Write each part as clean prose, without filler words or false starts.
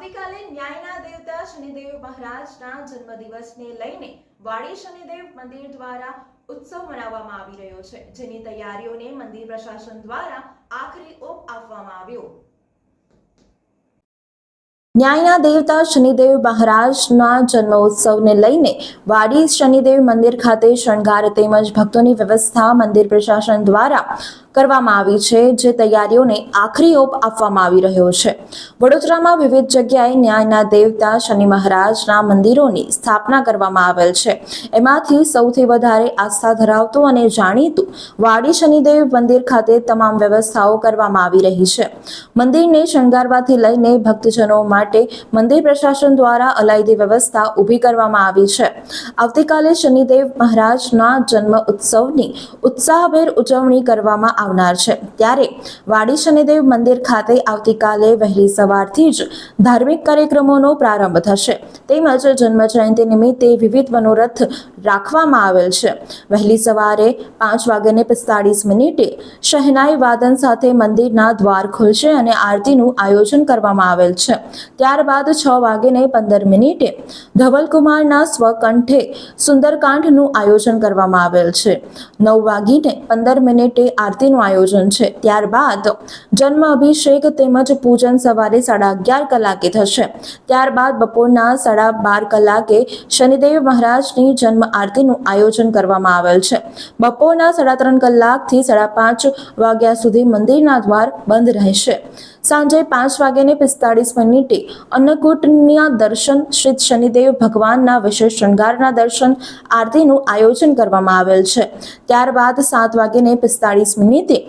આવતીકાલે ન્યાયના દેવતા શનિદેવ મહારાજના જન્મદિવસને લઈને વાડી શનિદેવ મંદિર દ્વારા ઉત્સવ મનાવવામાં આવી રહ્યો છે, જેની તૈયારીઓને મંદિર પ્રશાસન દ્વારા આખરી ઓપ આપવામાં આવ્યો। ન્યાયના દેવતા શનિદેવ મહારાજના જન્મોત્સવને લઈને વાડી શનિદેવ મંદિર ખાતે શણગાર તેમજ ભક્તોની વ્યવસ્થા મંદિર પ્રશાસન દ્વારા કરવામાં આવી છે, જે તૈયારીઓને આખરી ઓપ આપવામાં આવી રહ્યો છે। વડોદરામાં વિવિધ જગ્યાએ ન્યાયના દેવતા શનિ મહારાજના મંદિરોની સ્થાપના કરવામાં આવેલ છે। એમાંથી સૌથી વધારે આસ્થા ધરાવતું અને જાણીતું વાડી શનિદેવ મંદિર ખાતે તમામ વ્યવસ્થાઓ કરવામાં આવી રહી છે। મંદિરને શણગારવાથી લઈને ભક્તજનો માટે મંદિર પ્રશાસન દ્વારા અલાયદી વ્યવસ્થા ઊભી કરવામાં આવી છે। આવતીકાલે શનિદેવ મહારાજના જન્મ ઉત્સવની ઉત્સાહભેર ઉજવણી કરવામાં આવનાર છે, ત્યારે વાડી શનિદેવ મંદિર ખાતે આવતીકાલે વહેલી સવારથી જ ધાર્મિક કાર્યક્રમોનો પ્રારંભ થશે, તેમજ જન્મ જયંતિ નિમિત્તે વિવિધ મનોરથ રાખવામાં આવેલ છે। વહેલી સવારે 5:45 શહેનાઈ વાદન સાથે મંદિરના દ્વાર ખુલશે અને આરતીનું આયોજન કરવામાં આવેલ છે। ત્યારબાદ 6:15 ધવલકુમારના સ્વકંઠે સુંદરકાંડનું આયોજન કરવામાં આવેલ છે। 9:15 આરતીનું આયોજન છે। ત્યારબાદ જન્મ અભિષેક તેમજ પૂજન સવારે 11:30 કલાકે થશે। ત્યારબાદ બપોરના 12:30 કલાકે શનિદેવ મહારાજની જન્મ આરતીનું આયોજન કરવામાં આવેલ છે। બપોરના 3:30 કલાકથી 5:30 વાગ્યા સુધી મંદિરના દ્વાર બંધ રહેશે। સાંજે 5:45 અન્નકૂટના દર્શન, શ્રી શનિદેવ ભગવાનના વિશેષ શણગારના દર્શન, આરતીનું આયોજન કરવામાં આવેલ છે। ત્યારબાદ 7:45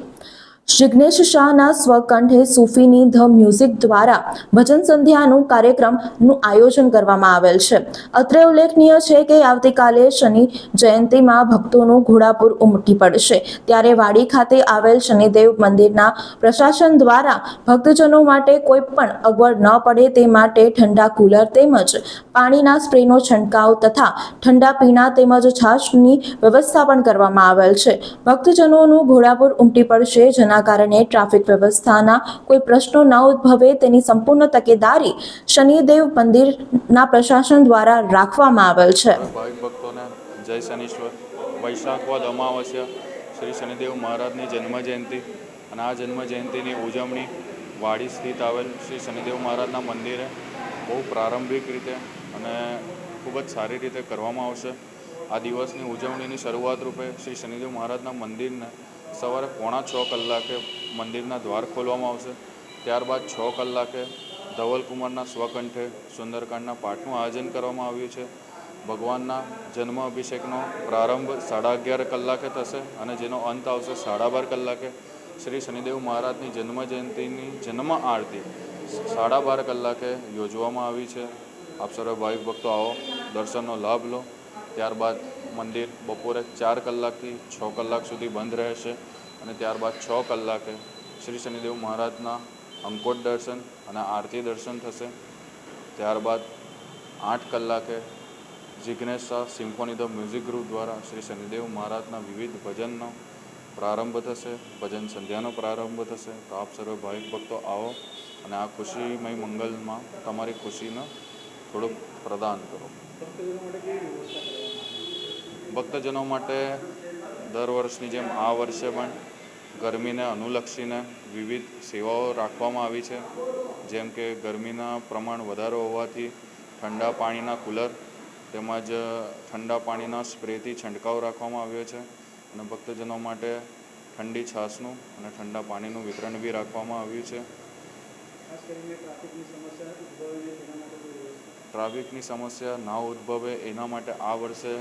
જિગ્નેશ શાહના સ્વકંઠે સૂફીની ધ મ્યુઝિક દ્વારા ભજન સંધ્યાનું કાર્યક્રમનું આયોજન કરવામાં આવેલ છે। અત્રે ઉલ્લેખનીય છે કે આવતીકાલે શનિ જયંતિમાં ભક્તોનું ઘોડાપુર ઉમટી પડશે, ત્યારે વાડી ખાતે આવેલ શનિદેવ મંદિરના પ્રશાસન દ્વારા ભક્તજનો માટે કોઈ પણ અગવડ ન પડે તે માટે ઠંડા કુલર તેમજ પાણીના સ્પ્રેનો છંટકાવ તથા ઠંડા પીણા તેમજ છાશની વ્યવસ્થા પણ કરવામાં આવેલ છે। ભક્તજનોનું ઘોડાપુર ઉમટી પડશે, જેના કારણે ટ્રાફિક વ્યવસ્થાના કોઈ પ્રશ્નો ન ઉદ્ભવે તેની સંપૂર્ણ તકેદારી શનિદેવ મંદિરના પ્રશાસન દ્વારા રાખવામાં આવેલ છે। ભાવિક ભક્તોને જય શનીશ્વર। વૈશાખ વદ અમાવસ્યા શ્રી શનિદેવ મહારાજની જન્મ જયંતિ અને આ જન્મ જયંતિની ઉજવણી વાડી સ્થિત આવેલ શ્રી શનિદેવ મહારાજના મંદિરે બહુ પ્રારંભિક રીતે અને ખૂબ જ સારી રીતે કરવામાં આવશે। આ દિવસની ઉજવણીની શરૂઆત રૂપે શ્રી શનિદેવ મહારાજના મંદિરને સવારે 5:45 કલાકે મંદિરના દ્વાર ખોલવામાં આવશે। ત્યારબાદ 6 કલાકે ધવલકુમારના સ્વકંઠે સુંદરકાંડના પાઠનું આયોજન કરવામાં આવ્યું છે। ભગવાનના જન્મ અભિષેકનો પ્રારંભ 11:30 કલાકે થશે અને જેનો અંત આવશે 12:30 કલાકે। શ્રી શનિદેવ મહારાજની જન્મ જયંતિની જન્મ આરતી 12:30 કલાકે યોજવામાં આવી છે। આપ સર્વે ભાવિક ભક્તો આવો, દર્શનનો લાભ લો। ત્યારબાદ મંદિર બપોરે 4 કલાકથી 6 કલાક સુધી બંધ રહેશે અને ત્યારબાદ 6 કલાકે શ્રી શનિદેવ મહારાજના અંકોટ દર્શન અને આરતી દર્શન થશે। ત્યારબાદ 8 કલાકે Jignesh Shah Symphony the music group દ્વારા શ્રી શનિદેવ મહારાજના વિવિધ ભજનનો પ્રારંભ થશે, ભજન સંધ્યાનો પ્રારંભ થશે। તો આપ સર્વે ભાવિક ભક્તો આવો અને આ ખુશીમય મંગલમાં તમારી ખુશીને થોડુંક પ્રદાન કરો। ભક્તજનો માટે દર વર્ષની જેમ આ વર્ષે પણ ગરમીને અનુલક્ષીને વિવિધ સેવાઓ રાખવામાં આવી છે, જેમ કે ગરમીના પ્રમાણ વધારો હોવાથી ઠંડા પાણીના કુલર તેમજ ઠંડા પાણીના સ્પ્રેથી છંટકાવ રાખવામાં આવ્યો છે અને ભક્તજનો માટે ઠંડી છાશનું અને ઠંડા પાણીનું વિતરણ બી રાખવામાં આવ્યું છે। ટ્રાફિકની સમસ્યા ના ઉદ્ભવે એના માટે આ વર્ષે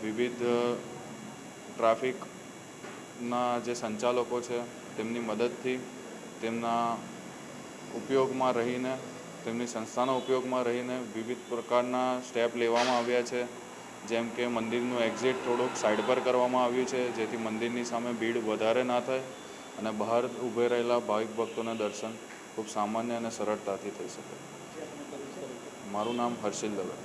વિવિધ ટ્રાફિકના જે સંચાલકો છે તેમની મદદથી તેમના ઉપયોગમાં રહીને, તેમની સંસ્થાના ઉપયોગમાં રહીને વિવિધ પ્રકારના સ્ટેપ લેવામાં આવ્યા છે, જેમ કે મંદિરનું એક્ઝિટ થોડુંક સાઈડ પર કરવામાં આવ્યું છે, જેથી મંદિરની સામે ભીડ વધારે ના થાય અને બહાર ઊભે રહેલા ભાવિક ભક્તોના દર્શન ખૂબ સામાન્ય અને સરળતાથી થઈ શકે। મારું નામ હર્ષિલ દવે।